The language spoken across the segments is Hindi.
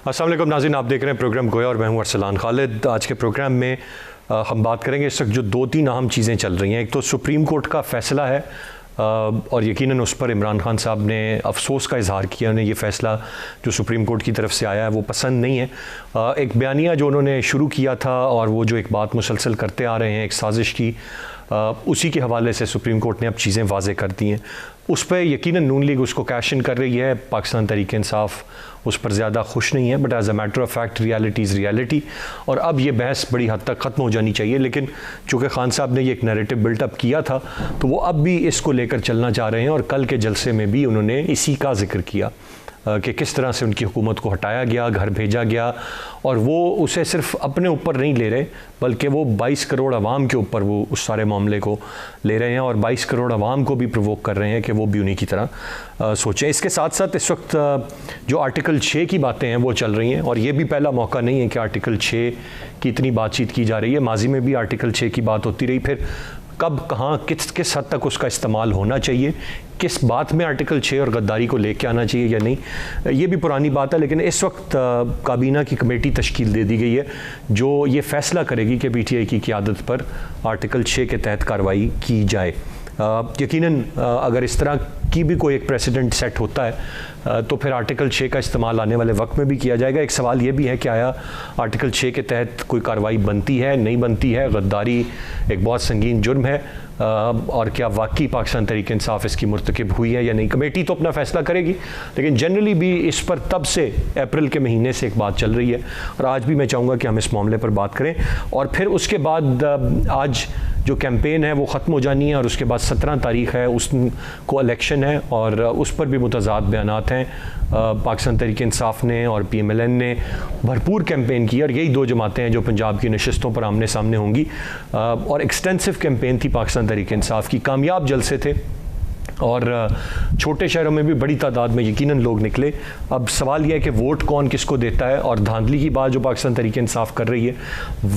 अस्सलाम वालेकुम नाज़रीन, आप देख रहे हैं प्रोग्राम गोया और मैं हूं अरसलान खालिद। आज के प्रोग्राम में हम बात करेंगे इस वक्त जो दो तीन अहम चीज़ें चल रही हैं। एक तो सुप्रीम कोर्ट का फ़ैसला है और यकीनन उस पर इमरान खान साहब ने अफसोस का इजहार किया। उन्हें ये फ़ैसला जो सुप्रीम कोर्ट की तरफ से आया है वो पसंद नहीं है। एक बयानिया जो उन्होंने शुरू किया था और वो जो एक बात मुसलसल करते आ रहे हैं, एक साजिश की, उसी के हवाले से सुप्रीम कोर्ट ने अब चीज़ें वाज़े कर दी हैं। उस पर यकीनन नून लीग उसको कैश इन कर रही है। पाकिस्तान तहरीक इंसाफ उस पर ज़्यादा खुश नहीं है, but as a matter of fact reality is reality. और अब ये बहस बड़ी हद तक ख़त्म हो जानी चाहिए। लेकिन चूँकि खान साहब ने ये एक नैरेटिव बिल्टअप किया था तो वो अब भी इसको लेकर चलना चाह रहे हैं और कल के जलसे में भी उन्होंने इसी का जिक्र किया कि किस तरह से उनकी हुकूमत को हटाया गया, घर भेजा गया, और वो उसे सिर्फ अपने ऊपर नहीं ले रहे बल्कि वो 22 करोड़ आवाम के ऊपर वो उस सारे मामले को ले रहे हैं और 22 करोड़ आवाम को भी प्रोवोक कर रहे हैं कि वो भी उन्हीं की तरह सोचें। इसके साथ साथ इस वक्त जो आर्टिकल 6 की बातें हैं वो चल रही हैं और ये भी पहला मौका नहीं है कि आर्टिकल 6 की इतनी बातचीत की जा रही है। माजी में भी आर्टिकल 6 की बात होती रही, फिर कब कहाँ किस हद तक उसका इस्तेमाल होना चाहिए, किस बात में आर्टिकल 6 और गद्दारी को लेके आना चाहिए या नहीं, ये भी पुरानी बात है। लेकिन इस वक्त काबीना की कमेटी तश्कील दे दी गई है जो ये फ़ैसला करेगी कि PTI की क़यादत पर आर्टिकल 6 के तहत कार्रवाई की जाए। यकीनन अगर इस तरह की भी कोई एक प्रेसिडेंट सेट होता है तो फिर आर्टिकल 6 का इस्तेमाल आने वाले वक्त में भी किया जाएगा। एक सवाल ये भी है कि आया आर्टिकल 6 के तहत कोई कार्रवाई बनती है, नहीं बनती है? गद्दारी एक बहुत संगीन जुर्म है और क्या वाकई पाकिस्तान तहरीक इंसाफ इसकी मुर्तकिब हुई है या नहीं? कमेटी तो अपना फ़ैसला करेगी, लेकिन जनरली भी इस पर तब से अप्रैल के महीने से एक बात चल रही है और आज भी मैं चाहूँगा कि हम इस मामले पर बात करें। और फिर उसके बाद आज जो कैंपेन है वो ख़त्म हो जानी है और उसके बाद 17 तारीख है, उसको इलेक्शन है और उस पर भी मुतज़ाद बयानात हैं। पाकिस्तान तहरीक इंसाफ ने और PMLN ने भरपूर कैंपेन की और यही दो जमातें हैं जो पंजाब की नशिस्तों पर आमने सामने होंगी और एक्सटेंसिव कैंपेन थी पाकिस्तान तहरीक इंसाफ की। कामयाब जलसे थे और छोटे शहरों में भी बड़ी तादाद में यकीनन लोग निकले। अब सवाल यह है कि वोट कौन किसको देता है और धांधली की बात जो पाकिस्तान तहरीक इंसाफ कर रही है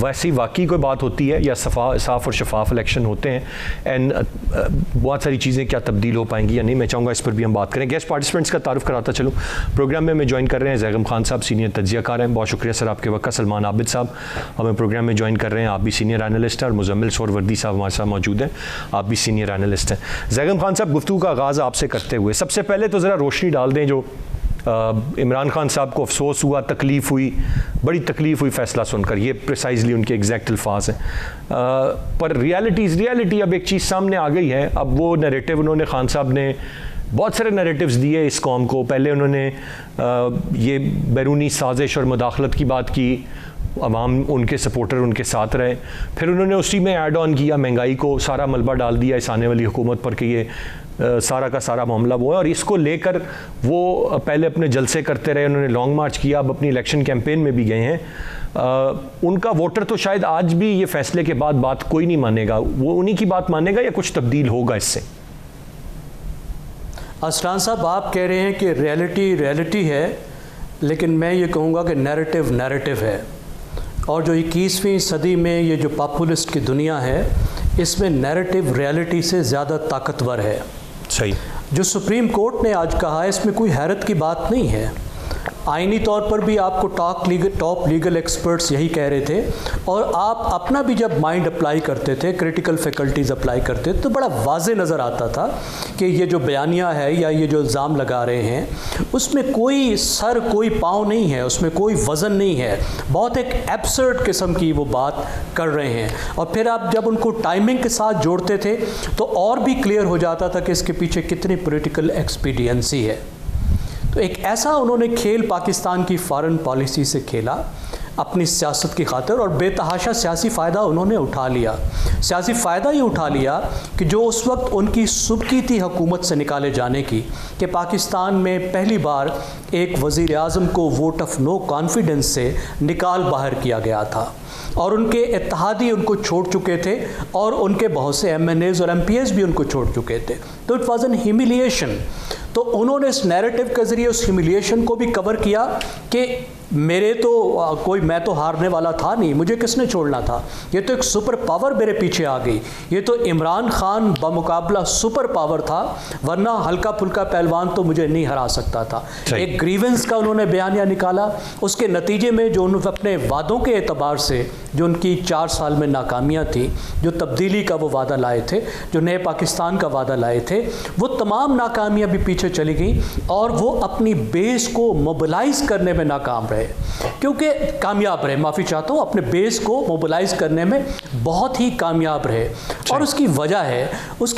वैसी वाकई कोई बात होती है या साफ़ और शफाफ इलेक्शन होते हैं? एंड बहुत सारी चीज़ें क्या तब्दील हो पाएंगी या नहीं, मैं चाहूँगा इस पर भी हम बात करें। गेस्ट पार्टिसिपेंट्स का तारुफ कराता चलूँ। प्रोग्राम में हमें ज्वाइन कर रहे हैं ज़ैगम खान साहब, सीनियर तज्ज़ियाकार हैं, बहुत शुक्रिया सर आपके वक्त का। सलमान आबिद साहब हमें प्रोग्राम में ज्वाइन कर रहे हैं, आप भी सीनियर एनालिस्ट हैं। और मुजम्मिल सोहरवर्दी साहब हमारे साथ मौजूद हैं, आप भी सीनियर एनालिस्ट हैं। ज़ैगम खान साहब, गुफ्तगू का आगाज़ आपसे करते हुए सबसे पहले तो ज़रा रोशनी डाल दें जो इमरान खान साहब को अफसोस हुआ, तकलीफ़ हुई, बड़ी तकलीफ़ हुई फ़ैसला सुनकर, ये प्रिसाइजली उनके एग्जैक्ट अल्फाज हैं। पर रियलिटी अब एक चीज़ सामने आ गई है। अब वो नैरेटिव उन्होंने, खान साहब ने बहुत सारे नैरेटिव्स दिए इस कौम को। पहले उन्होंने ये बैरूनी साजिश और मुदाखलत की बात की, अवाम उनके सपोर्टर उनके साथ रहे। फिर उन्होंने उसी में ऐड ऑन किया, महंगाई को सारा मलबा डाल दिया इस आने वाली हुकूमत पर कि ये सारा का सारा मामला वो है और इसको लेकर वो पहले अपने जलसे करते रहे, उन्होंने लॉन्ग मार्च किया, अब अपनी इलेक्शन कैंपेन में भी गए हैं। उनका वोटर तो शायद आज भी ये फैसले के बाद बात कोई नहीं मानेगा, वो उन्हीं की बात मानेगा या कुछ तब्दील होगा इससे? असरान साहब, आप कह रहे हैं कि रियलिटी है, लेकिन मैं ये कहूँगा कि नैरेटिव है। और जो 21वीं सदी में ये जो पॉपुलिस्ट की दुनिया है, इसमें नैरेटिव रियलिटी से ज़्यादा ताकतवर है। सही। जो सुप्रीम कोर्ट ने आज कहा है, इसमें कोई हैरत की बात नहीं है। आइनी तौर पर भी आपको टॉप लीगल एक्सपर्ट्स यही कह रहे थे और आप अपना भी जब माइंड अप्लाई करते थे, क्रिटिकल फैकल्टीज़ अप्लाई करते थे, तो बड़ा वाज़े नज़र आता था कि ये जो बयानिया है या ये जो इल्ज़ाम लगा रहे हैं उसमें कोई सर कोई पाँव नहीं है, उसमें कोई वज़न नहीं है। बहुत एक एब्सर्ड किस्म की वो बात कर रहे हैं और फिर आप जब उनको टाइमिंग के साथ जोड़ते थे तो और भी क्लियर हो जाता था कि इसके पीछे कितनी पॉलिटिकल एक्सपीडियंसी है। तो एक ऐसा उन्होंने खेल पाकिस्तान की फ़ॉरेन पॉलिसी से खेला अपनी सियासत की खातिर और बेतहाशा सियासी फ़ायदा उन्होंने उठा लिया। सियासी फ़ायदा ये उठा लिया कि जो उस वक्त उनकी सुबकी थी हुकूमत से निकाले जाने की, कि पाकिस्तान में पहली बार एक वज़ीर आज़म को वोट ऑफ नो कॉन्फिडेंस से निकाल बाहर किया गया था और उनके इत्तेहादी उनको छोड़ चुके थे और उनके बहुत से MNAs और MPs भी उनको छोड़ चुके थे। तो इट वॉज एन ह्यूमिलिएशन। तो उन्होंने इस नैरेटिव के ज़रिए उस ह्यूमिलिएशन को भी कवर किया कि मेरे तो मैं तो हारने वाला था नहीं, मुझे किसने छोड़ना था? ये तो एक सुपर पावर मेरे पीछे आ गई। ये तो इमरान खान बमुकाबला सुपर पावर था, वरना हल्का फुल्का पहलवान तो मुझे नहीं हरा सकता था। एक ग्रीवेंस का उन्होंने बयानिया निकाला, उसके नतीजे में जो उन्होंने अपने वादों के एतबार से जो उनकी 4 साल में नाकामियाँ थी, जो तब्दीली का वो वादा लाए थे, जो नए पाकिस्तान का वादा लाए थे, वो तमाम नाकामियाँ भी पीछे चली गई और वो अपनी बेस को मोबिलाइज करने में नाकाम रहे, क्योंकि कामयाब रहे, माफ़ी चाहता हूँ, अपने बेस को मोबिलाइज करने में बहुत ही कामयाब रहे। और उसकी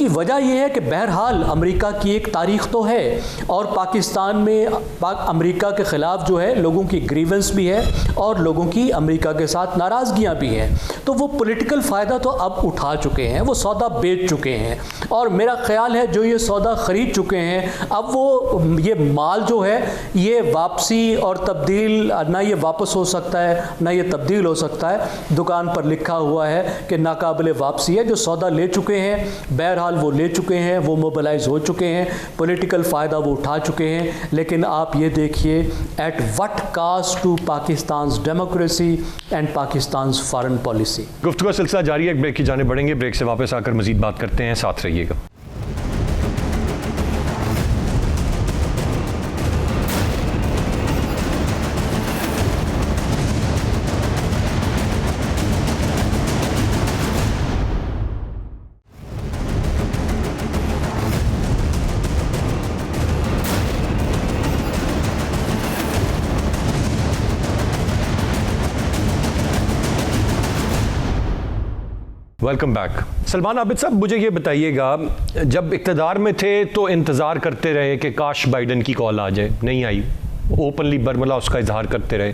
वजह यह है कि बहरहाल अमेरिका की एक तारीख तो है और पाकिस्तान में अमेरिका के ख़िलाफ़ जो है लोगों की ग्रीवेंस भी है और लोगों की अमेरिका के साथ नाराज़गियाँ भी हैं। तो वो पॉलिटिकल फ़ायदा तो अब उठा चुके हैं, वो सौदा बेच चुके हैं और मेरा ख्याल है जो ये सौदा ख़रीद चुके हैं, अब वो ये माल जो है ये वापसी और तब्दील ना ये वापस हो सकता है ना ये तब्दील हो सकता है। दुकान पर लिखा हुआ है कि नाकाबिले वापसी है। जो सौदा ले चुके हैं, बहरहाल वो ले चुके हैं, वो मोबिलाइज हो चुके हैं, पॉलिटिकल फ़ायदा वो उठा चुके हैं। लेकिन आप ये देखिए at what cost to Pakistan democracy and Pakistan foreign policy. गुफ्तगू का सिलसिला जारी है, एक ब्रेक की जाने बढ़ेंगे, ब्रेक से वापस आकर मजीद बात करते हैं, साथ रहिएगा। Welcome back. सलमान आबिद साहब, मुझे ये बताइएगा, जब इक़्तिदार में थे तो इंतज़ार करते रहे कि काश बाइडन की कॉल आ जाए, नहीं आई, ओपनली बरमला उसका इजहार करते रहे।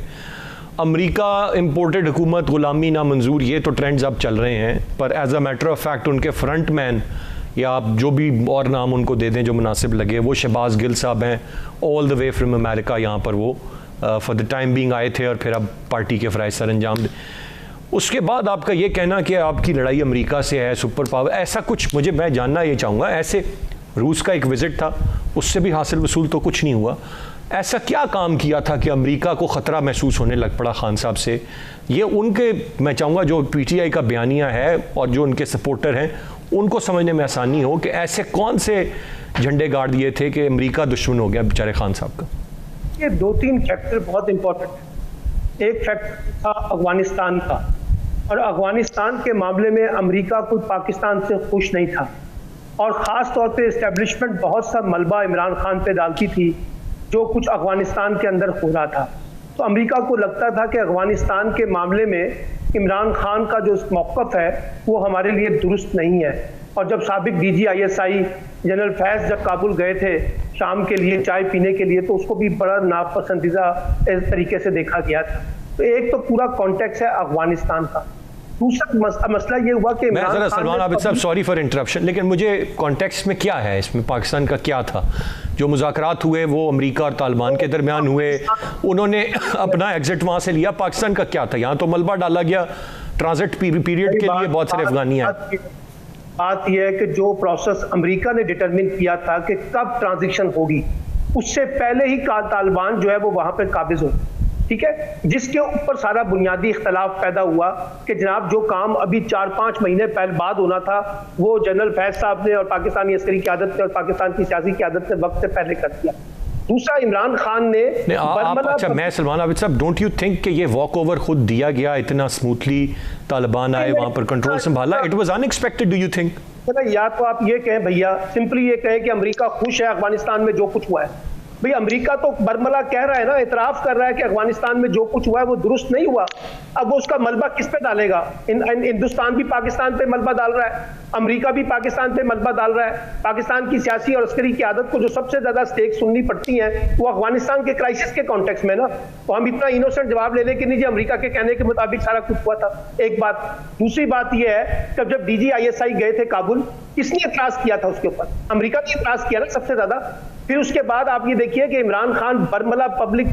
अमेरिका इम्पोर्टेड हुकूमत, ग़ुलामी ना मंजूर, ये तो ट्रेंड्स अब चल रहे हैं, पर as a matter of fact उनके फ्रंट मैन या आप जो भी और नाम उनको दे दें जो मुनासिब लगे, वो शहबाज गिल साहब हैं, all the way from America. यहाँ पर वो फॉर द टाइम बीइंग आए थे और फिर अब पार्टी के फ़राइज़ सर अंजाम दे। उसके बाद आपका ये कहना कि आपकी लड़ाई अमेरिका से है, सुपर पावर, ऐसा कुछ मैं जानना ये चाहूँगा। ऐसे रूस का एक विज़िट था, उससे भी हासिल वसूल तो कुछ नहीं हुआ। ऐसा क्या काम किया था कि अमेरिका को ख़तरा महसूस होने लग पड़ा खान साहब से? ये उनके, मैं चाहूँगा जो पीटीआई का बयानिया है और जो उनके सपोर्टर हैं उनको समझने में आसानी हो कि ऐसे कौन से झंडे गाड़ दिए थे कि अमेरिका दुश्मन हो गया बेचारे खान साहब का। ये 2-3 फैक्टर बहुत इंपॉर्टेंट है। एक फैक्टर था अफगानिस्तान का, और अफगानिस्तान के मामले में अमेरिका कोई पाकिस्तान से खुश नहीं था और ख़ास तौर पे इस्टेब्लिशमेंट बहुत सा मलबा इमरान खान पे डालती थी जो कुछ अफगानिस्तान के अंदर हो रहा था। तो अमेरिका को लगता था कि अफगानिस्तान के मामले में इमरान खान का जो मौक़िफ़ है वो हमारे लिए दुरुस्त नहीं है। और जब साबिक DG/ISI जनरल फैज़ जब काबुल गए थे शाम के लिए चाय पीने के लिए, तो उसको भी बड़ा नापसंदीदा इस तरीके से देखा गया था। तो एक तो पूरा कॉन्टेक्स्ट है अफगानिस्तान का। दूसरा मसला ये हुआ कि सलमान आबिद साहब, सॉरी फॉर इंटरप्शन, लेकिन मुझे कॉन्टेक्स्ट में क्या है, इसमें पाकिस्तान का क्या था? जो मुज़ाकरात हुए वो अमेरिका और तालिबान के दरमियान हुए, उन्होंने अपना एग्जिट वहाँ से लिया, पाकिस्तान का क्या था? यहाँ तो मलबा डाला गया ट्रांजिट पीरियड के लिए बहुत सारे अफगानी हैं। बात यह है कि जो प्रोसेस अमेरिका ने डिटरमिन किया था कि कब ट्रांजिशन होगी, उससे पहले ही तालिबान जो है वो वहाँ पर काबिज हो, ठीक है, जिसके ऊपर सारा बुनियादी इख्तलाफ पैदा हुआ कि जनाब जो काम अभी 4-5 महीने पहले बाद होना था वो जनरल फैज़ साहब ने और पाकिस्तानी अस्करी क़यादत ने और पाकिस्तान की सियासी क़यादत ने वक्त से पहले कर दिया। दूसरा, इमरान खान ने अच्छा, मैं सलमान आबिद साहब, डोंट यू थिंक कि ये वॉक ओवर खुद दिया गया, इतना स्मूथली तालिबान आए, वहाँ पर कंट्रोल संभाला, it was unexpected, do you think? या तो आप ये कहें भैया, सिंपली ये कहें कि अमेरिका खुश है अफगानिस्तान में जो कुछ हुआ है। भाई अमेरिका तो बरमला कह रहा है ना, इतराफ कर रहा है कि अफगानिस्तान में जो कुछ हुआ है वो दुरुस्त नहीं हुआ। अब वो उसका मलबा किस पे डालेगा? हिंदुस्तान भी पाकिस्तान पे मलबा डाल रहा है, अमेरिका भी पाकिस्तान पे मलबा डाल रहा है। पाकिस्तान की सियासी और अस्करी की आदत को जो सबसे ज्यादा स्टेक सुननी पड़ती है वो अफगानिस्तान के क्राइसिस के कॉन्टेक्स्ट में ना, तो हम इतना इनोसेंट जवाब ले लें कि नहीं जी अमेरिका के कहने के मुताबिक सारा कुछ हुआ था। एक बात। दूसरी बात यह है, जब DG/ISI गए थे काबुल, किसने इतराज किया था उसके ऊपर? अमेरिका ने इतराज किया ना सबसे ज्यादा। फिर उसके बाद आप ये देखिए कि इमरान खान बरमला पब्लिक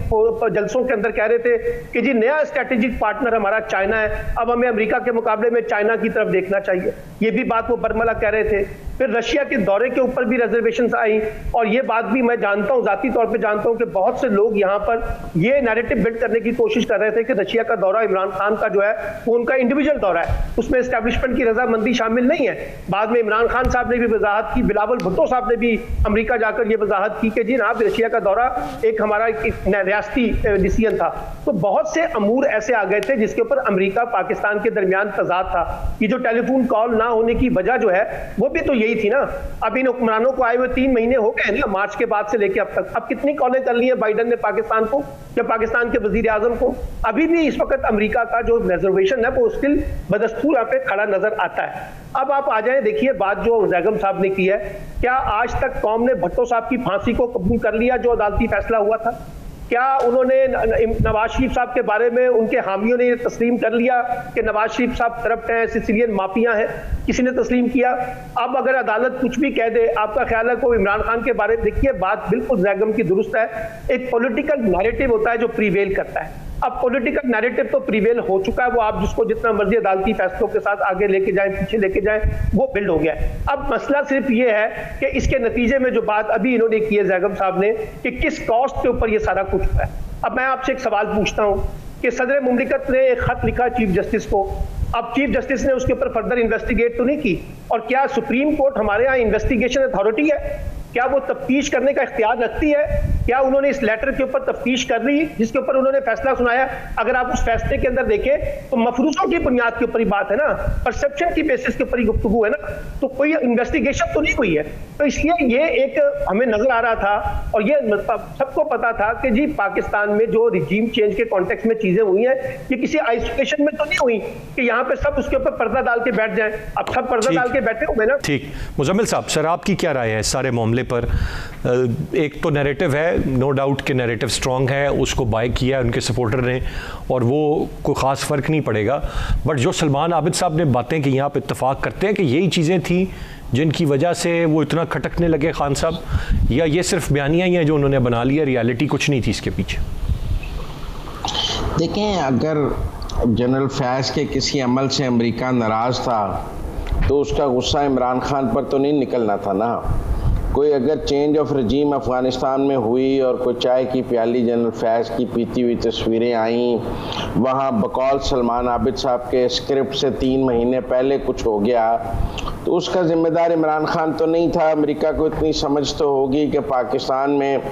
जलसों के अंदर कह रहे थे कि जी नया स्ट्रेटेजिक पार्टनर हमारा चाइना है, अब हमें अमेरिका के मुकाबले में चाइना की तरफ देखना चाहिए। ये भी बात वो बरमला कह रहे थे। फिर रशिया के दौरे के ऊपर भी रिजर्वेशंस आई, और ये बात भी मैं जानता हूं, जाती तौर पे जानता हूं कि बहुत से लोग यहां पर ये नैरेटिव बिल्ड करने की कोशिश कर रहे थे कि रशिया का दौरा इमरान खान का जो है वो उनका इंडिविजुअल दौरा है, उसमें एस्टैब्लिशमेंट की रजामंदी शामिल नहीं है। बाद में इमरान खान साहब ने भी वजाहत की, बिलावल भुट्टो साहब ने भी अमेरिका जाकर ये वजाहत की कि जी ना रशिया का दौरा एक हमारा रियासती डिसीजन था। तो बहुत से अमूर ऐसे आ गए थे जिसके ऊपर अमेरिका पाकिस्तान के दरमियान तजाद था। ये जो टेलीफोन कॉल ना होने की वजह जो है वो भी तो यही थी ना। अब इन हुक्मरानों को आए हुए 3 महीने हो गए ना, मार्च के बाद से लेकर अब तक। अब कितनी कॉलें कर ली है बाइडन ने पाकिस्तान को या पाकिस्तान के वजीर आजम को? अभी भी इस वक्त अमेरिका का जो रिजर्वेशन है वो स्टिल बदस्तूर यहाँ पे खड़ा नजर आता है। अब आप आ जाए, देखिए बात जो जैगम साहब ने की है, क्या आज तक कौम ने भट्टो साहब की फांसी को कबूल कर लिया जो अदालती फैसला हुआ था? क्या उन्होंने नवाज शरीफ साहब के बारे में उनके हामियों ने तस्लीम कर लिया कि नवाज शरीफ साहब करप्ट हैं, सिसिलियन माफिया हैं? किसी ने तस्लीम किया? अब अगर अदालत कुछ भी कह दे, आपका ख्याल है कोई इमरान खान के बारे में? देखिए बात बिल्कुल जैगम की दुरुस्त है। एक पॉलिटिकल नैरेटिव होता है जो प्रीवेल करता है। अब पॉलिटिकल नैरेटिव तो प्रीवेल हो चुका है, वो आप जिसको जितना मर्जी अदालती फैसलों के साथ आगे लेके जाएं, पीछे लेके जाएं, वो बिल्ड हो गया है। अब मसला सिर्फ ये है कि इसके नतीजे में जो बात अभी इन्होंने की है जैगम साहब ने कि किस कॉस्ट के ऊपर ये सारा कुछ हुआ है। अब मैं आपसे एक सवाल पूछता हूं कि सदर मुमलिकत ने एक खत लिखा चीफ जस्टिस को, अब चीफ जस्टिस ने उसके ऊपर फर्दर इन्वेस्टिगेट तो नहीं की, और क्या सुप्रीम कोर्ट हमारे यहाँ इन्वेस्टिगेशन अथॉरिटी है? क्या वो तफ्तीश करने का इख्तियार रखती है? क्या उन्होंने इस लेटर के ऊपर तफ्तीश कर ली जिसके ऊपर उन्होंने फैसला सुनाया? अगर आप उस फैसले के अंदर देखें तो मफरूजों की बुनियाद के ऊपर ही बात है ना, परसेप्शन की बेसिस के ऊपर ही गुफ्तगू है ना, तो कोई इन्वेस्टिगेशन तो नहीं हुई है। तो इसलिए ये एक हमें नजर आ रहा था, और ये सबको पता था कि जी पाकिस्तान में जो रिजीम चेंज के कॉन्टेक्स्ट में चीजें हुई हैं, ये किसी आइसोलेशन में तो नहीं हुई कि यहाँ पे सब उसके ऊपर पर्दा डाल के बैठ जाए। अब सब पर्दा डाल के बैठे हुए ना। ठीक, मुजम्मिल साहब, सर आपकी क्या राय है सारे मामले पर? एक तो नैरेटिव है, नो डाउट कि नैरेटिव स्ट्रांग है, उसको बाय किया है उनके सपोर्टर ने, और वो कोई ख़ास फ़र्क नहीं पड़ेगा। बट जो सलमान आबिद साहब ने बातें की, यहाँ पे इत्तेफाक करते हैं कि यही चीज़ें थी जिनकी वजह से वो इतना खटकने लगे खान साहब, या ये सिर्फ बयानियाँ ही हैं जो उन्होंने बना लिया, रियलिटी कुछ नहीं थी इसके पीछे? देखें, अगर जनरल फैज़ के किसी अमल से अमेरिका नाराज़ था तो उसका गुस्सा इमरान खान पर तो नहीं निकलना था ना। कोई अगर चेंज ऑफ रजीम अफ़गानिस्तान में हुई और कोई चाय की प्याली जनरल फैज़ की पीती हुई तस्वीरें आईं, वहाँ बकौल सलमान आबिद साहब के स्क्रिप्ट से 3 महीने पहले कुछ हो गया, तो उसका ज़िम्मेदार इमरान खान तो नहीं था। अमेरिका को इतनी समझ तो होगी कि पाकिस्तान में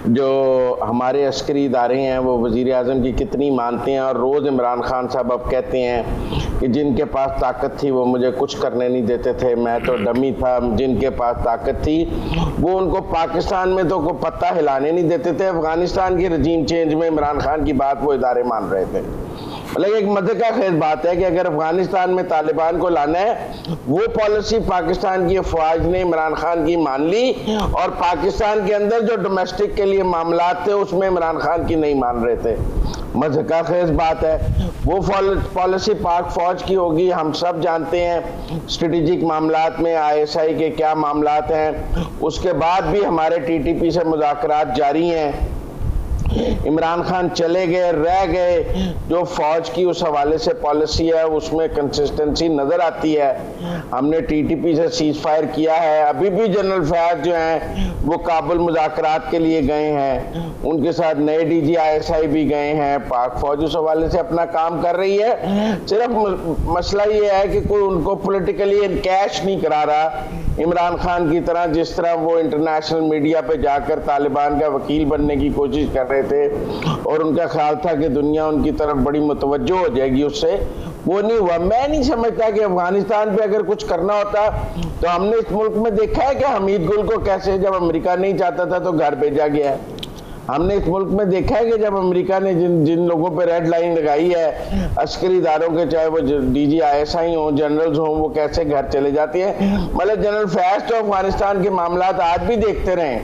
जो हमारे अस्करी इदारे हैं वो वज़ीर आज़म की कितनी मानते हैं, और रोज़ इमरान खान साहब अब कहते हैं कि जिनके पास ताकत थी वो मुझे कुछ करने नहीं देते थे, मैं तो डमी था। जिनके पास ताकत थी वो उनको पाकिस्तान में तो कोई पत्ता हिलाने नहीं देते थे। अफगानिस्तान की रजीम चेंज में इमरान खान की बात वो इदारे मान रहे थे। मतलब एक मज़े खेज बात है कि अगर अफगानिस्तान में तालिबान को लाना है, वो पॉलिसी पाकिस्तान की अफवाज ने इमरान खान की मान ली, और पाकिस्तान के अंदर जो डोमेस्टिक के लिए मामलात थे उसमें इमरान खान की नहीं मान रहे थे। मज़े खेज बात है। वो पॉलिसी पाक फौज की होगी, हम सब जानते हैं स्ट्रेटेजिक मामलात में ISI के क्या मामलात हैं। उसके बाद भी हमारे TTP से मुज़ाकरात जारी हैं। इमरान खान चले गए, रह गए, जो फौज की उस हवाले से पॉलिसी है उसमें कंसिस्टेंसी नजर आती है। हमने TTP से सीज फायर किया है, अभी भी जनरल फैज जो हैं वो काबुल मुज़ाकरात के लिए गए हैं, उनके साथ नए DG ISI भी गए हैं। पाक फौज उस हवाले से अपना काम कर रही है। सिर्फ मसला ये है कि कोई उनको पोलिटिकली इनकैश नहीं करा रहा इमरान खान की तरह, जिस तरह वो इंटरनेशनल मीडिया पे जाकर तालिबान का वकील बनने की कोशिश कर रहे थे, और उनका ख्याल था कि दुनिया उनकी तरफ बड़ी मुतवज्जो हो जाएगी उससे। वो नहीं हुआ। मैं नहीं समझता कि अफगानिस्तान पे अगर कुछ करना होता तो हमने इस मुल्क में देखा है कि हमीद गुल को कैसे जब अमेरिका नहीं चाहता था तो घर भेजा गया है। हमने इस मुल्क में देखा है कि जब अमेरिका ने जिन लोगों पे रेड लाइन लगाई है, अस्करी इदारों के, चाहे वो DG ISI हो, जनरल्स हो, वो कैसे घर चले जाते हैं। मतलब जनरल फैज़ तो अफगानिस्तान के मामलात आज भी देखते रहे।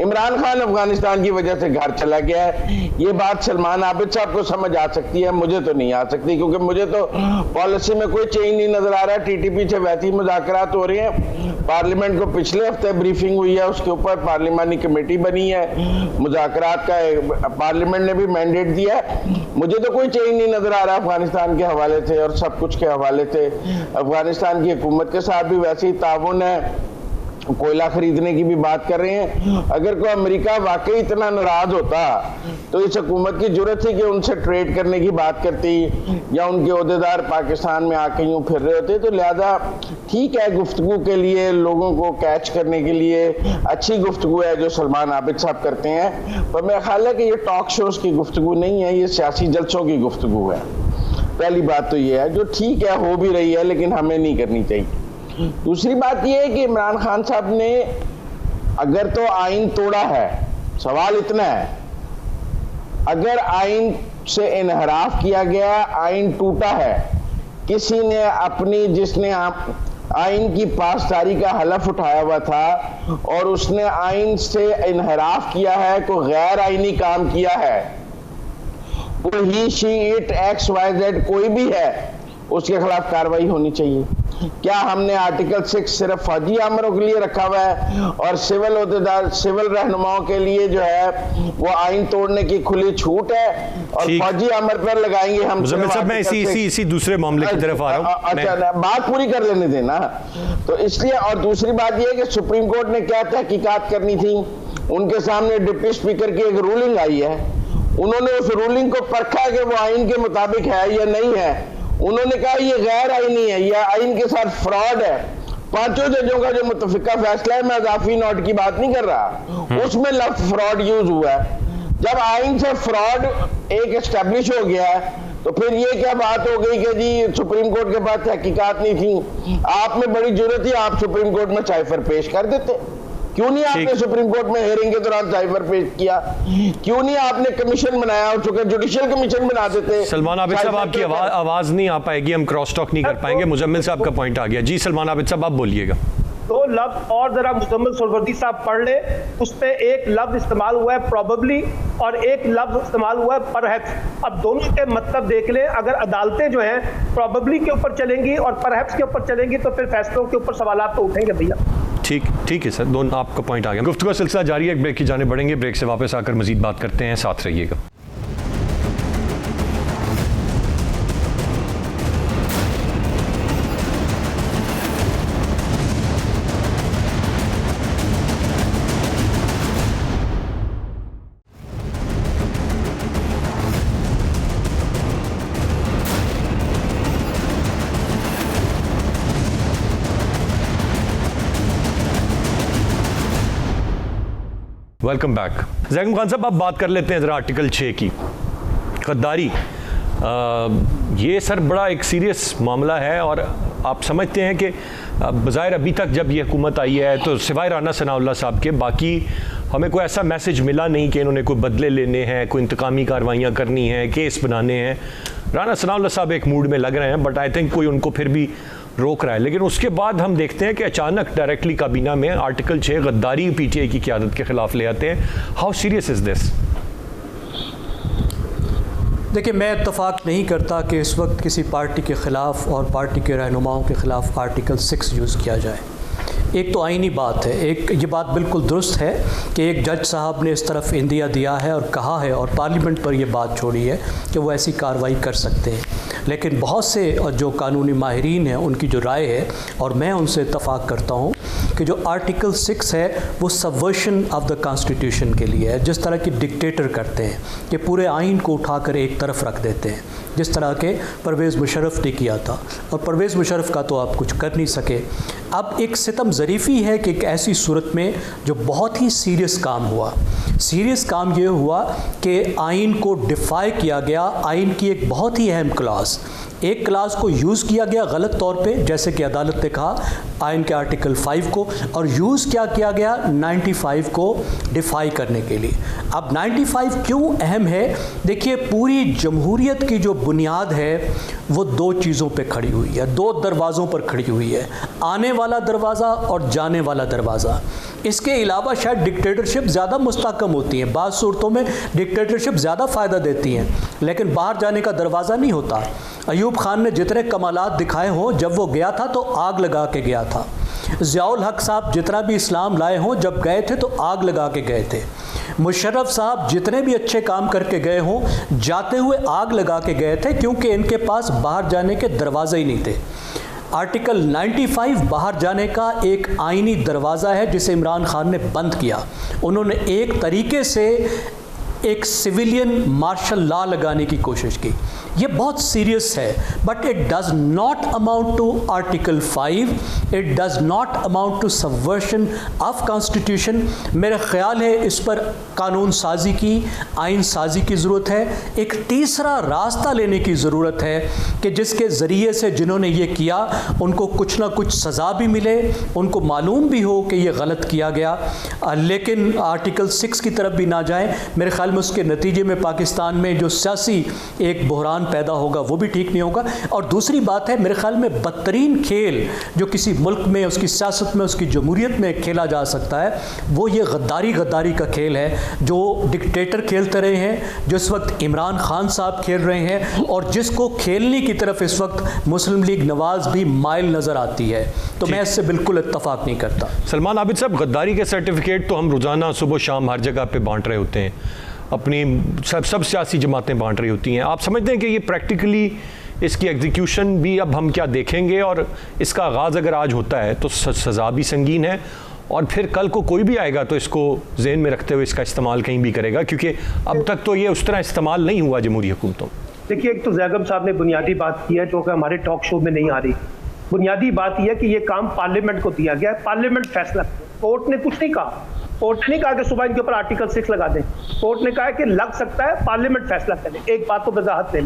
इमरान खान अफगानिस्तान की वजह से घर चला गया है। ये बात सलमान आबिद साहब को समझ आ सकती है, मुझे तो नहीं आ सकती, क्योंकि मुझे तो पॉलिसी में कोई चेंज नहीं नजर आ रहा है। TTP से वैसी मुज़ाकरात हो रहे हैं। पार्लियामेंट को पिछले हफ्ते ब्रीफिंग हुई है, उसके ऊपर पार्लियामानी कमेटी बनी है, मुज़ाकरात का पार्लियामेंट ने भी मैंडेट दिया है। मुझे तो कोई चेंज नहीं नजर आ रहा अफगानिस्तान के हवाले से और सब कुछ के हवाले से। अफगानिस्तान की हुकूमत के साथ भी वैसे ही ताउन है, कोयला खरीदने की भी बात कर रहे हैं। अगर कोई अमेरिका वाकई इतना नाराज होता तो इस हुकूमत की जरूरत थी कि उनसे ट्रेड करने की बात करती, या उनके ओहदेदार पाकिस्तान में आके यूं फिर रहे होते। तो लिहाजा ठीक है, गुफ्तगू के लिए, लोगों को कैच करने के लिए अच्छी गुफ्तगू है जो सलमान आबिद साहब करते हैं, पर मेरा ख्याल है कि ये टॉक शोज की गुफ्तगू नहीं है, ये सियासी जलसों की गुफ्तगू है। पहली बात तो ये है जो ठीक है, हो भी रही है, लेकिन हमें नहीं करनी चाहिए। दूसरी बात यह है कि इमरान खान साहब ने अगर तो आइन तोड़ा है, सवाल इतना है, अगर आइन से इनहराफ किया गया, आइन टूटा है, किसी ने अपनी, जिसने आइन की पासदारी का हलफ उठाया हुआ था और उसने आइन से इनहराफ किया है, कोई गैर आइनी काम किया है, कोई he, she, it, X, Y, Z कोई भी है, उसके खिलाफ कार्रवाई होनी चाहिए। क्या हमने आर्टिकल 6 सिर्फ फौजी आमरों के लिए रखा हुआ है और सिविल ओहदेदार, सिविल रहनुमाओं के लिए जो है वो आइन तोड़ने की खुली छूट है और फौजी आमर पर लगाएंगे हम? मुज़म्मिल साहब, मैं इसी दूसरे मामले की तरफ आ रहा हूं। अच्छा, बात पूरी कर लेने देना। तो इसलिए, और दूसरी बात यह कि सुप्रीम कोर्ट ने क्या तहकीकात करनी थी, उनके सामने डिप्टी स्पीकर की एक रूलिंग आई है, उन्होंने उस रूलिंग को परखा कि वो आइन के मुताबिक है या नहीं है। उन्होंने कहा ये गैर आईनी है, यह आइन के साथ फ्रॉड है। पांचों जजों का जो मुतफिका फैसला है, मैं इजाफी नोट की बात नहीं कर रहा, उसमें लफ्ज फ्रॉड यूज हुआ है। जब आइन से फ्रॉड एक एस्टेब्लिश हो गया है तो फिर ये क्या बात हो गई कि जी सुप्रीम कोर्ट के पास तहकीकात नहीं थी? आप में बड़ी जरूरत थी, आप सुप्रीम कोर्ट में साइफर पेश कर देते। क्यों नहीं आपने सुप्रीम कोर्ट में हेयरिंग के दौरान साइफर पेश किया? क्यों नहीं आपने कमीशन बनाया, और चूंकि जुडिशियल कमीशन बना देते? सलमान आबिद साहब, आपकी आवाज नहीं आ पाएगी, हम क्रॉस टॉक नहीं कर पाएंगे। मुजम्मिल साहब का पॉइंट आ गया। जी सलमान आबिद साहब, आप बोलिएगा। दो लफ्ज और जरा मुजम्मिल सुहरवर्दी साहब पढ़ ले, उस पे एक लफ्ज इस्तेमाल हुआ है प्रोबेबली और एक लफ्ज इस्तेमाल हुआ है परहैप्स। अब दोनों के मतलब देख लें। अगर अदालतें जो हैं प्रोबेबली के ऊपर चलेंगी और परहैप्स के ऊपर चलेंगी तो फिर फैसलों के ऊपर सवालात तो उठेंगे भैया। ठीक है सर, दोनों आपका पॉइंट आ गया। गुफ्तगू का सिलसिला जारी है, ब्रेक की जाने बढ़ेंगे, ब्रेक से वापस आकर मजीद बात करते हैं, साथ रहिएगा। Welcome back. ज़ैकुम खान साहब, आप बात कर लेते हैं ज़रा आर्टिकल 6 की, गद्दारी। ये सर बड़ा एक सीरियस मामला है और आप समझते हैं कि बज़ाहिर अभी तक जब ये हुकूमत आई है तो सिवाय राना सनाउल्लाह साहब के बाकी हमें कोई ऐसा मैसेज मिला नहीं कि इन्होंने कोई बदले लेने हैं, कोई इंतकामी कार्रवाइयाँ करनी हैं, केस बनाने हैं। राना सनाउल्लाह साहब एक मूड में लग रहे हैं, बट आई थिंक कोई उनको फिर भी रोक रहा है। लेकिन उसके बाद हम देखते हैं कि अचानक डायरेक्टली काबीना में आर्टिकल 6 गद्दारी पीटीआई की क़यादत के खिलाफ ले आते हैं। How serious is this? देखिए, मैं इत्तफाक नहीं करता कि इस वक्त किसी पार्टी के ख़िलाफ़ और पार्टी के रहनुमाओं के ख़िलाफ़ आर्टिकल 6 यूज़ किया जाए। एक तो आईनी बात है, एक ये बात बिल्कुल दुरुस्त है कि एक जज साहब ने इस तरफ इंदिया दिया है और कहा है और पार्लियामेंट पर ये बात छोड़ी है कि वो ऐसी कार्रवाई कर सकते हैं। लेकिन बहुत से जो कानूनी माहिरीन हैं उनकी जो राय है, और मैं उनसे इत्तफाक करता हूँ कि जो आर्टिकल 6 है वो सबवर्शन ऑफ द कॉन्स्टिट्यूशन के लिए है। जिस तरह की डिक्टेटर करते हैं कि पूरे आइन को उठाकर एक तरफ रख देते हैं, जिस तरह के परवेज़ मुशर्रफ ने किया था, और परवेज़ मुशर्रफ का तो आप कुछ कर नहीं सके। अब एक सितम ज़रीफ़ी है कि एक ऐसी सूरत में जो बहुत ही सीरियस काम हुआ, सीरियस काम ये हुआ कि आइन को डिफ़ाई किया गया। आइन की एक बहुत ही अहम क्लास, एक क्लास को यूज़ किया गया गलत तौर पे, जैसे कि अदालत ने कहा आइन के आर्टिकल 5 को, और यूज़ क्या किया गया 95 को डिफ़ाई करने के लिए। अब 95 क्यों अहम है? देखिए, पूरी जमहूरियत की जो बुनियाद है वो दो चीज़ों पे खड़ी हुई है, दो दरवाज़ों पर खड़ी हुई है, आने वाला दरवाज़ा और जाने वाला दरवाज़ा। इसके अलावा शायद डिक्टेटरशिप ज़्यादा मुस्तहकम होती हैं, बाज़ सूरतों में डिक्टेटरशिप ज़्यादा फ़ायदा देती हैं, लेकिन बाहर जाने का दरवाज़ा नहीं होता। अयूब खान ने जितने कमालात दिखाए हों, जब वो गया था तो आग लगा के गया था। ज़ियाउल हक साहब जितना भी इस्लाम लाए हों, जब गए थे तो आग लगा के गए थे। मुशर्रफ साहब जितने भी अच्छे काम करके गए हों, जाते हुए आग लगा के गए थे, क्योंकि इनके पास बाहर जाने के दरवाजे ही नहीं थे। आर्टिकल 95 बाहर जाने का एक आईनी दरवाज़ा है जिसे इमरान खान ने बंद किया। उन्होंने एक तरीके से एक सिविलियन मार्शल लॉ लगाने की कोशिश की। ये बहुत सीरियस है, but it does not amount to article 5, it does not amount to subversion of constitution. मेरा ख्याल है इस पर कानून साजी की, आइन साजी की ज़रूरत है। एक तीसरा रास्ता लेने की ज़रूरत है कि जिसके ज़रिए से जिन्होंने ये किया उनको कुछ ना कुछ सज़ा भी मिले, उनको मालूम भी हो कि ये गलत किया गया, लेकिन आर्टिकल 6 की तरफ भी ना जाएं। मेरे ख्याल में उसके नतीजे में पाकिस्तान में जो सियासी एक बहरान पैदा होगा वो भी ठीक नहीं होगा। और दूसरी बात है, मेरे ख्याल में बदतरीन खेल जो किसी मुल्क में, उसकी सियासत में, उसकी जमहूरियत में खेला जा सकता है, वो ये गद्दारी का खेल है जो डिक्टेटर खेलते रहे हैं, जो इस वक्त इमरान खान साहब खेल रहे हैं, और जिसको खेलने की तरफ इस वक्त मुस्लिम लीग नवाज भी माइल नज़र आती है। तो मैं इससे बिल्कुल इत्तफाक नहीं करता। सलमान आबिद साहब, गद्दारी के सर्टिफिकेट तो हम रोज़ाना सुबह शाम हर जगह पे बांट रहे होते हैं, अपनी सब सियासी जमातें बांट रही होती हैं। आप समझते हैं कि ये प्रैक्टिकली इसकी एग्जीक्यूशन भी अब हम क्या देखेंगे, और इसका आगाज़ अगर आज होता है तो सज़ा भी संगीन है, और फिर कल को कोई भी आएगा तो इसको जहन में रखते हुए इसका इस्तेमाल कहीं भी करेगा, क्योंकि अब तक तो ये उस तरह इस्तेमाल नहीं हुआ जमहूरी हुकूमतों। देखिए, एक तो जैगम साहब ने बुनियादी बात की है जो कि हमारे टॉक शो में नहीं आ रही। बुनियादी बात यह है कि ये काम पार्लियामेंट को दिया गया है, पार्लियामेंट फैसला, कोर्ट ने कुछ नहीं कहा। कोर्ट ने नहीं कहा कि सुबह इनके ऊपर आर्टिकल 6 लगा दें। कोर्ट ने कहा कि लग सकता है, पार्लियामेंट फैसला करे। एक बात तो वजाहत ले।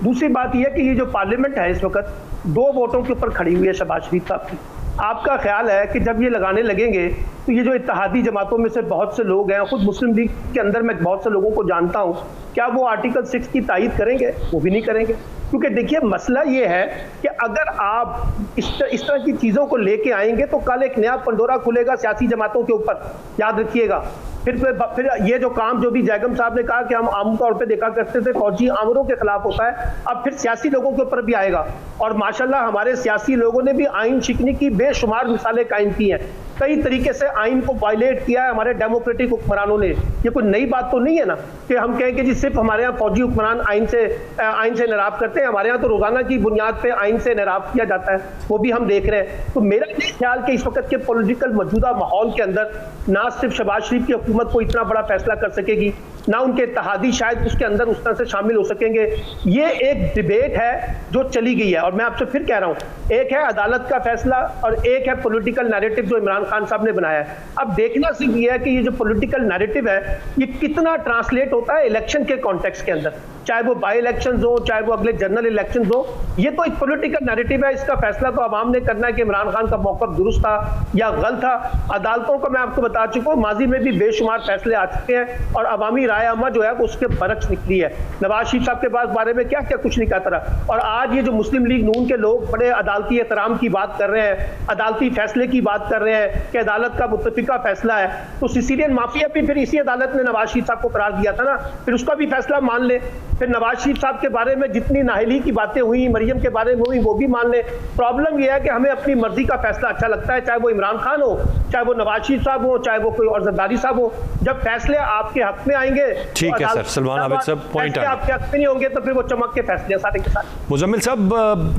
दूसरी बात यह है कि ये जो पार्लियामेंट है इस वक्त 2 वोटों के ऊपर खड़ी हुई है शहबाज शरीफ साहब की। आपका ख्याल है कि जब ये लगाने लगेंगे तो ये जो इत्तेहादी जमातों में से बहुत से लोग हैं, खुद मुस्लिम लीग के अंदर मैं बहुत से लोगों को जानता हूँ, क्या वो आर्टिकल 6 की तायीद करेंगे? वो भी नहीं करेंगे। क्योंकि देखिए, मसला ये है कि अगर आप इस तरह की चीज़ों को लेके आएंगे तो कल एक नया पंडोरा खुलेगा सियासी जमातों के ऊपर, याद रखिएगा। फिर ये जो काम जो भी जैगम साहब ने कहा कि हम आमतौर पे देखा करते थे फौजी आमरों के खिलाफ होता है, अब फिर सियासी लोगों के ऊपर भी आएगा। और माशाल्लाह हमारे सियासी लोगों ने भी आइन शिकनी की बेशुमार मिसालें कायम की हैं। कई तरीके से आइन को वायलेट किया है हमारे डेमोक्रेटिक हुक्मरानों ने। ये कोई नई बात तो नहीं है ना कि हम कहें कि जी सिर्फ हमारे यहाँ फौजी हुक्मरान आइन से नराब करते हैं। हमारे यहाँ तो रोजाना की बुनियाद पे आइन से नराब किया जाता है, वो भी हम देख रहे हैं। तो मेरा ये ख्याल कि इस वक्त के पॉलिटिकल मौजूदा माहौल के अंदर ना सिर्फ शहबाज शरीफ की हुकूमत को इतना बड़ा फैसला कर सकेगी, ना उनके इत्तेहादी शायद उसके अंदर उस तरह से शामिल हो सकेंगे। ये एक डिबेट है जो चली गई है। और मैं आपसे फिर कह रहा हूँ, एक है अदालत का फैसला और एक है पॉलिटिकल नैरेटिव जो इमरान खान साहब ने बनाया है। अब देखना सिर्फ ये है कि ये जो पॉलिटिकल नैरेटिव है ये कितना ट्रांसलेट होता है इलेक्शन के कॉन्टेक्स्ट के अंदर, चाहे वो बाई इलेक्शन हो, चाहे वो अगले जनरल इलेक्शन हो। ये तो एक पॉलिटिकल नैरेटिव है, इसका फैसला तो आवाम ने करना है कि इमरान खान का मौक़िफ़ दुरुस्त था या गलत था। अदालतों को मैं आपको बता चुका हूँ, माजी में भी बेशुमार फैसले आ चुके हैं और अवामी राय अमा जो है वो उसके बरक्स निकली है। नवाज शरीफ साहब के पास बारे में क्या क्या कुछ नहीं कहता रहा। और आज ये जो मुस्लिम लीग नून के लोग बड़े अदालती एहतराम की बात कर रहे हैं, अदालती फैसले की बात कर रहे हैं कि अदालत का मुत्तफिका फैसला है, तो सिसिलियन माफिया भी फिर इसी अदालत ने नवाज शरीफ साहब को करार दिया था ना, फिर उसका भी फैसला मान ले। फिर नवाज शरीफ साहब के बारे में जितनी नाहली की बातें हुई, मरियम के बारे में हुई, वो भी मान ले। प्रॉब्लम यह है कि हमें अपनी मर्जी का फैसला अच्छा लगता है, चाहे वो इमरान खान हो, चाहे वो नवाज शरीफ साहब हो, चाहे वो कोई और जरदारी साहब हो। जब फैसले आपके हक में आएंगे, ठीक है सर, सलमान आबिद साहब पॉइंट आपके हक में नहीं होंगे तो फिर वो चमक के फैसले सारे के साथ। मुजम्मिल साहब,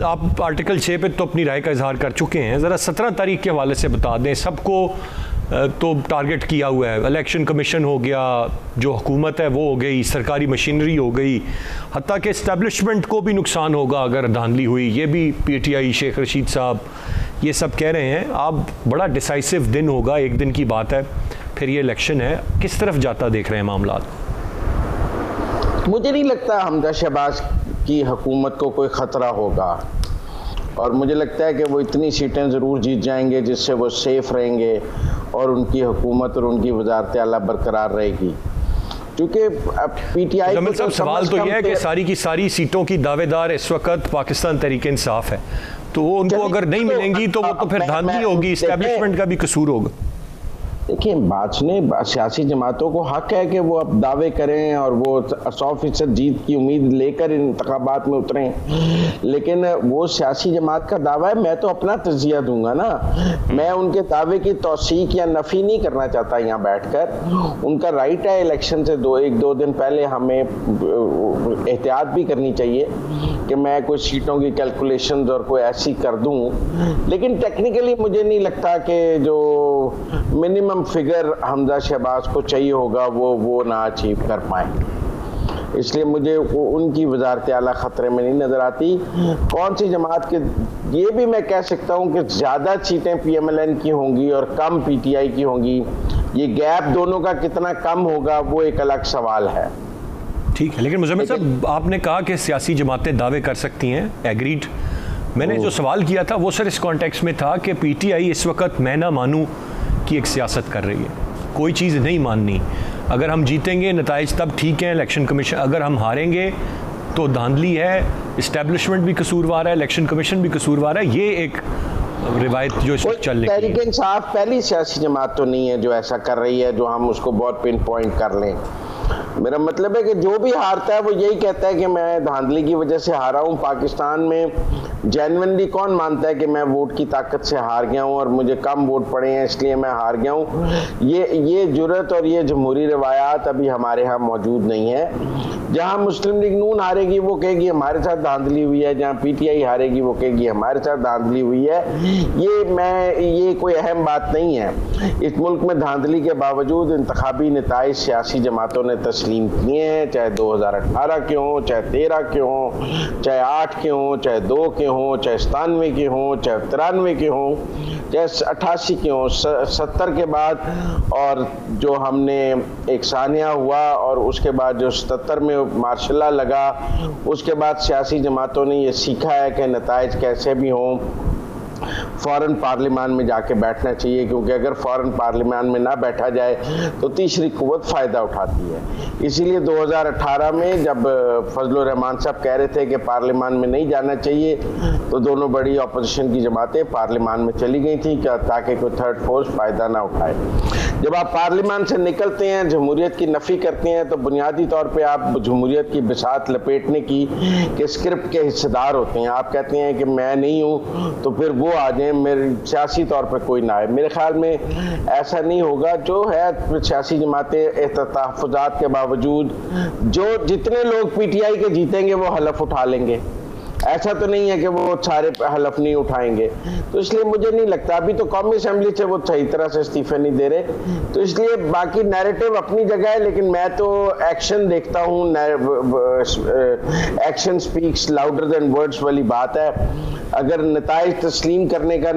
आप आर्टिकल 6 पे तो अपनी राय का इजहार कर चुके हैं, ज़रा 17 तारीख के हवाले से बता दें। सबको तो टारगेट किया हुआ है, इलेक्शन कमीशन हो गया, जो हुकूमत है वो हो गई, सरकारी मशीनरी हो गई, हत्ता कि इस्टेब्लिशमेंट को भी नुकसान होगा अगर धांधली हुई। ये भी PTI शेख रशीद साहब ये सब कह रहे हैं। आप बड़ा डिसाइसिव दिन होगा, एक दिन की बात है, फिर ये इलेक्शन है, किस तरफ जाता देख रहे हैं मामला? मुझे नहीं लगता हमजा शहबाज की हुकूमत को कोई ख़तरा होगा, और मुझे लगता है कि वो इतनी सीटें ज़रूर जीत जाएंगे जिससे वो सेफ रहेंगे और उनकी हुकूमत और उनकी वज़ारत आला बरकरार रहेगी। क्योंकि PTI साहब, सवाल तो यह है कि सारी की सारी सीटों की दावेदार इस वक्त पाकिस्तान तहरीक इंसाफ है, तो वो उनको अगर नहीं मिलेंगी तो वो तो फिर धांधली होगी, इस्टेब्लिशमेंट का भी कसूर होगा। देखिए, बाँचने सियासी जमातों को हक है कि वो अब दावे करें और वो 100% जीत की उम्मीद लेकर इन इंतखाबात में उतरें, लेकिन वो सियासी जमात का दावा है, मैं तो अपना तजिया दूंगा ना। मैं उनके दावे की तौसीक या नफ़ी नहीं करना चाहता यहाँ बैठकर। उनका राइट है, इलेक्शन से एक दो दिन पहले हमें एहतियात भी करनी चाहिए कि मैं कोई सीटों की कैलकुलेशंस और कोई ऐसी कर दूं, लेकिन टेक्निकली मुझे नहीं लगता कि जो मिनिमम फिगर हमजा शहबाज को चाहिए होगा वो ना अचीव कर पाए। इसलिए मुझे उनकी वजारत आला खतरे में नहीं नजर आती। कौन सी जमात के, ये भी मैं कह सकता हूँ कि ज़्यादा सीटें PMLN की होंगी और कम PTI की होंगी। ये गैप दोनों का कितना कम होगा वो एक अलग सवाल है। ठीक है, लेकिन मुज़म्मिल साहब, आपने कहा कि सियासी जमातें दावे कर सकती हैं, एग्रीड। मैंने जो सवाल किया था वो सर इस कॉन्टेक्स्ट में था कि PTI इस वक्त मैं ना मानूं की एक सियासत कर रही है, कोई चीज़ नहीं माननी। अगर हम जीतेंगे नताइज तब ठीक है, इलेक्शन कमीशन, अगर हम हारेंगे तो धांधली है, इस्टेब्लिशमेंट भी कसूरवार है, इलेक्शन कमीशन भी कसूरवार है। ये एक रिवायत जो इस वक्त चल रही है। तहरीक इंसाफ पहली सियासी जमात तो नहीं है जो ऐसा कर रही है, जो हम उसको बहुत पिन पॉइंट कर लें। मेरा मतलब है कि जो भी हारता है वो यही कहता है कि मैं धांधली की वजह से हारा हूँ। पाकिस्तान में जेन्युइनली कौन मानता है कि मैं वोट की ताकत से हार गया हूँ और मुझे कम वोट पड़े हैं इसलिए मैं हार गया हूँ? ये जुर्रत और ये जमहूरी रवायात अभी हमारे यहाँ मौजूद नहीं है। जहाँ मुस्लिम लीग नून हारेगी वो कहेगी हमारे साथ धांधली हुई है, जहाँ PTI हारेगी वो कहेगी हमारे साथ धांधली हुई है। ये कोई अहम बात नहीं है। इस मुल्क में धांधली के बावजूद इंतखाबी नताइज सियासी जमातों ने तस्लीम किए हैं, चाहे 2018 के हों, चाहे 13 के हों, चाहे 8 के हों, चाहे 2 के हों, चाहे 97 के हों, चाहे 93 के हों, चाहे 88 के हों, 70 के बाद और जो हमने एक सानिया हुआ और उसके बाद जो 77 में मार्शल लॉ लगा, उसके बाद सियासी जमातों ने ये सीखा है कि नताइज कैसे भी हों फ़ौरन पार्लियामान में जाके बैठना चाहिए, क्योंकि अगर फ़ौरन पार्लियामान में ना बैठा जाए तो तीसरी कुव्वत फ़ायदा उठाती है। इसीलिए 2018 में जब फजलुर रहमान साहब कह रहे थे कि पार्लियामान में नहीं जाना चाहिए, तो दोनों बड़ी अपोजिशन की जमातें पार्लियामान में चली गई थी ताकि कोई थर्ड फोर्स फ़ायदा ना उठाए। जब आप पार्लियामान से निकलते हैं, जमहूरियत की नफ़ी करते हैं, तो बुनियादी तौर पर आप जमहूरियत की बिसात लपेटने की स्क्रिप्ट के हिस्सेदार होते हैं। आप कहते हैं कि मैं नहीं हूँ तो फिर वो आ जाए, मेरे सियासी तौर पर कोई ना आए। मेरे ख्याल में ऐसा नहीं होगा। जो है सियासी जमातें तहफ़्फ़ुज़ात के बावजूद जो जितने लोग PTI के जीतेंगे वो हलफ उठा लेंगे। ऐसा तो नहीं है कि वो सारे हलफ नहीं उठाएंगे। तो इसलिए मुझे नहीं लगता, अभी तो कौमी असेंबली से वो सही तरह से इस्तीफे नहीं दे रहे। तो इसलिए बाकी नैरेटिव अपनी जगह है, लेकिन मैं तो एक्शन देखता हूँ। Action speaks louder than words वाली बात है। अगर नताइज तस्लीम करने का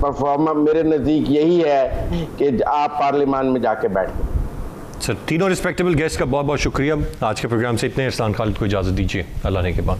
परफॉर्मेंस मेरे नज़दीक यही है कि आप पार्लियामान में जाके बैठें। सर, तीनों रिस्पेक्टेबल गेस्ट का बहुत बहुत शुक्रिया। आज के प्रोग्राम से इतने। अरसलान खालिद को इजाज़त दीजिए। अल्लाह ने के बाद।